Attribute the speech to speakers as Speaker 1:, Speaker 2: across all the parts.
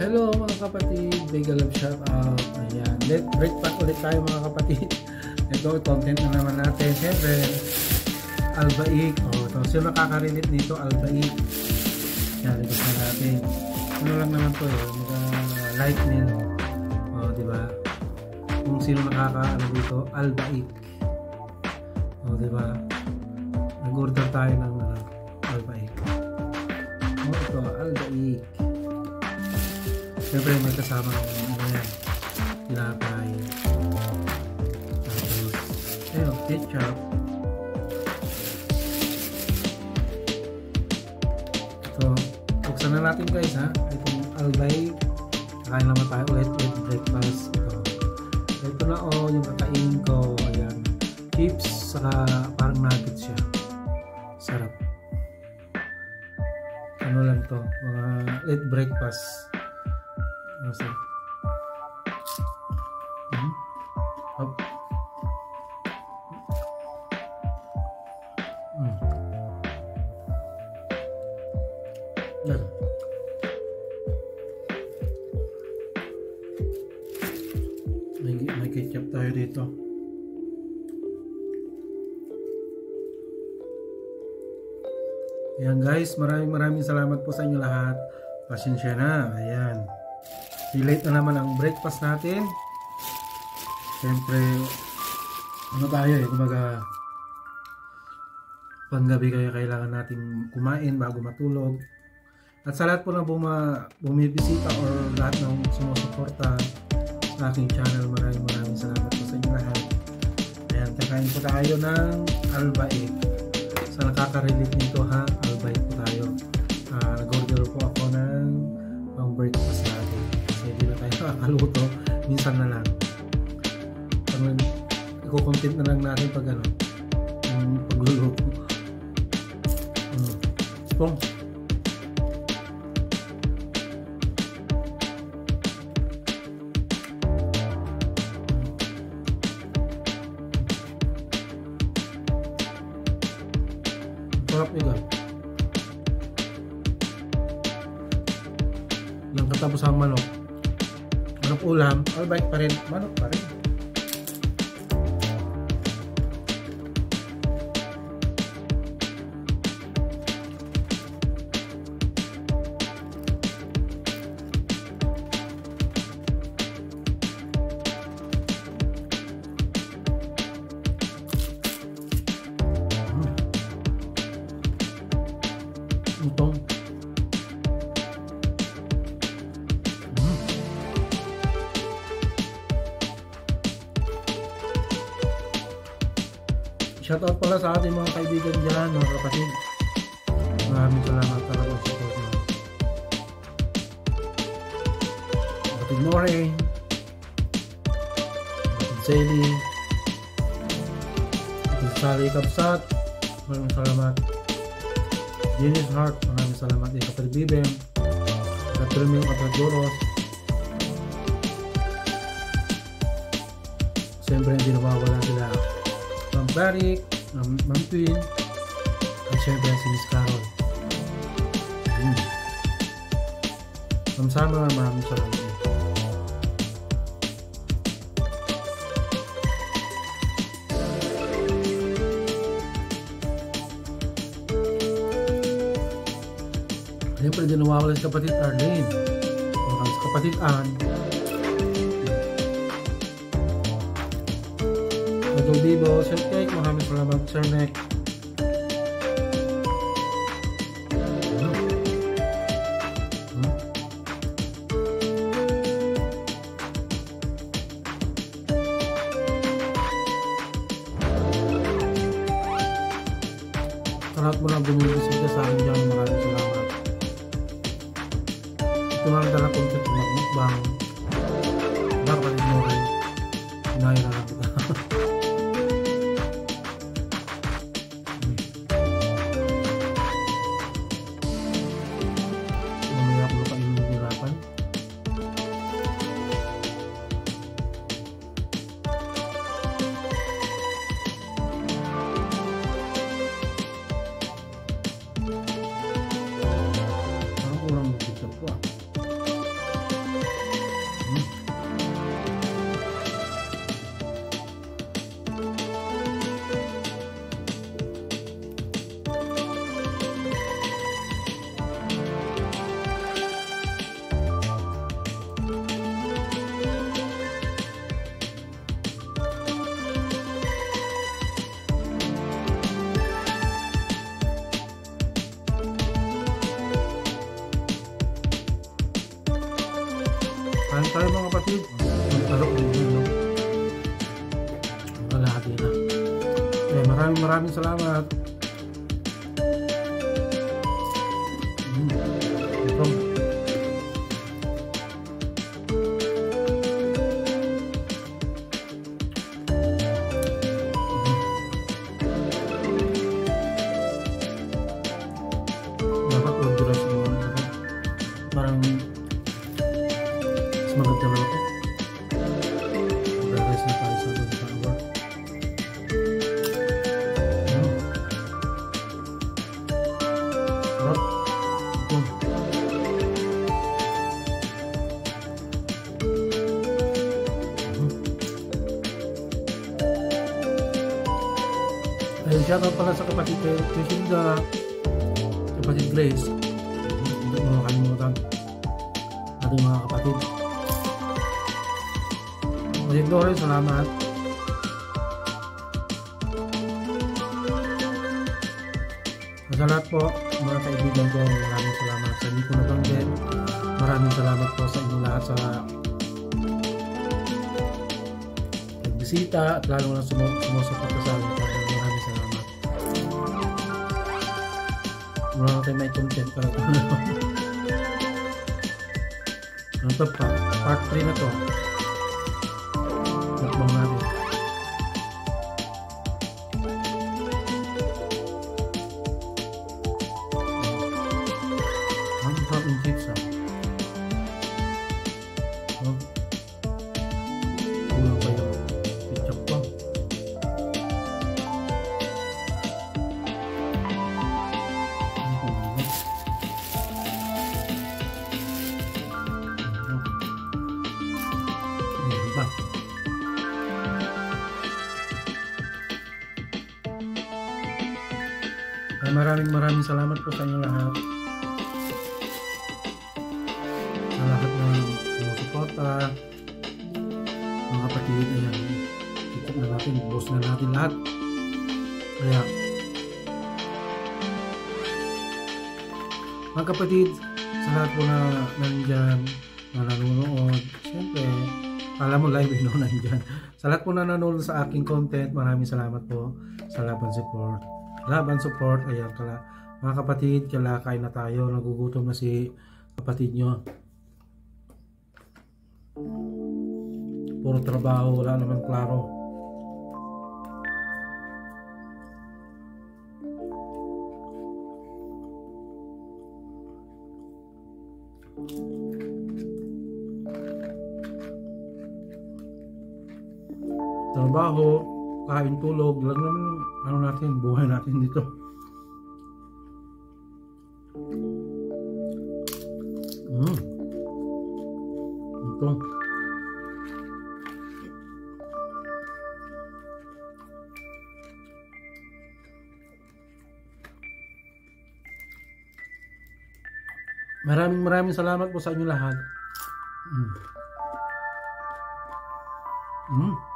Speaker 1: Hello mga kapatid, big love shout out. Ayan, let breakfast ulit tayo mga kapatid. Ito, content na naman natin. Siyempre, albaik. So, sino makaka-relate nito? Albaik. Yan, request na natin. Ano lang naman to lightning. Diba? Kung sino makaka-ano dito, albaik. Diba? Nag-order tayo ng albaik. Ito, albaik. Siyempre may kasama ng tinapay. Tapos, ayun, ketchup. So, buksan na natin guys ha. Itong albaik. Kakain naman tayo ulit with breakfast. Ito na yung kakain ko. Ayan. Chips, saka parang nuggets siya. Sarap. Ano lang to? Mga late breakfast. So, Up. May ketchup tayo dito. Ayan guys, maraming salamat po sa inyo lahat. Pasensya na. Ayan. Late na naman ang breakfast natin. Siyempre, ano tayo kumbaga panggabi kaya kailangan natin kumain bago matulog. At sa lahat po na bumibisita or lahat ng sumusuporta sa aking channel, maraming salamat po sa inyo lahat. Ayan, kakain po tayo ng albaik. Sa nakaka-relate nito ha, albaik po tayo. Nag-order po ako ng breakfast natin. Hindi na tayo nakakaluto, minsan na lang. Iko-content na lang natin pag pagluluto. Spong. Sarap nila. Yung katapos ang manok. Manok ulam, albaik pa rin, manok pa rin. Itong shoutout pala sa ating mga kaibigan dyan, mga kapatid. Maraming salamat talaga sa support nyo. Kapatid Nore, kapatid Selly, kapatid Sally Kapsat, maraming salamat. Genius Heart, maraming salamat din. Kapatid Bibem, kapatid Romeo, kapatid Doros. Siyempre hindi nawawala sila Ma'am Barik, Ma'am Twin, at syempre si Miss Carol. Ma'am Sama, maraming salamat. Siyempre din nawawala si kapatid Arlene, o si kapatid Ann. Idol Bibo, Sir Cake, maraming salamat Sir Nek. Sa lahat mo lang bumibisita sa akin dyan, maraming salamat. Ito lang dala content ng mukbang. Dapat mo rin. Inahira na kita. Kurang magkita po Kain tayo mga kapatid. Magkalok din yun, no? Malaki na. Okay, maraming salamat. Ito. Dapat orderas mo. Parang mas maganda na ito. Mag-rest na tayo sa power. Sarap. Ito. Ayun, shoutout pala sa kapatid Crisinda, kapatid Grace. Hindi mo makalimutan ating mga kapatid. Kapatid Lawrence, salamat. Sa lahat po, mga kaibigan ko, maraming salamat. Sa hindi ko nabanggit, maraming salamat po sa inyo lahat sa nagbisita at lalo na sumusuporta sa amin. Maraming salamat. Wala na tayo may content para ito. Ano ito pa? Part 3 na to. Nakbang natin. Ang sarap yung pizza. Kulang pa yung pizza pa. Maraming salamat po sa inyo lahat. Sa lahat ng sumusuporta. Mga kapatid, ayan. Ikot na natin, boss na natin lahat. Kaya, mga kapatid, sa lahat po na nandyan, na nanonood, siyempre, alam mo live no nandyan. Sa lahat po na nanonood sa aking content, maraming salamat po sa laban support. Laban support, ayan kala mga kapatid, kain na tayo, nagugutom na si kapatid nyo. Puro trabaho, wala naman klaro. Trabaho, kain, tulog, lang naman ano natin, buhay natin dito. Ito. Maraming salamat po sa inyo lahat.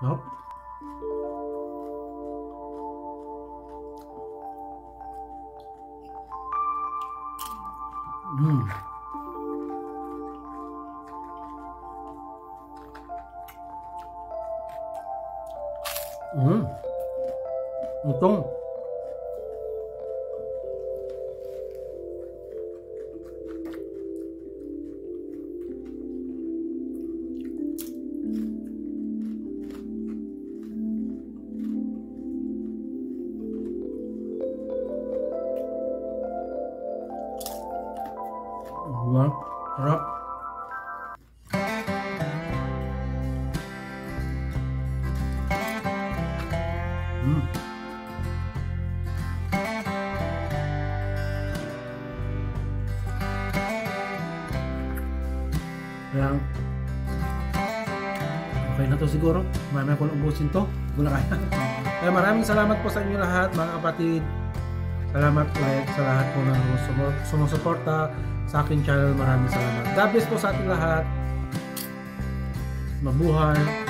Speaker 1: Nope. Utong. Sarap. Kaya okay na to siguro. Mamaya ko ubusin to. Kung na kaya. Kaya maraming salamat po sa inyo lahat mga kapatid. Salamat ulit sa lahat po na sumusuporta sa aking channel. Maraming salamat. God bless po sa ating lahat. Mabuhay.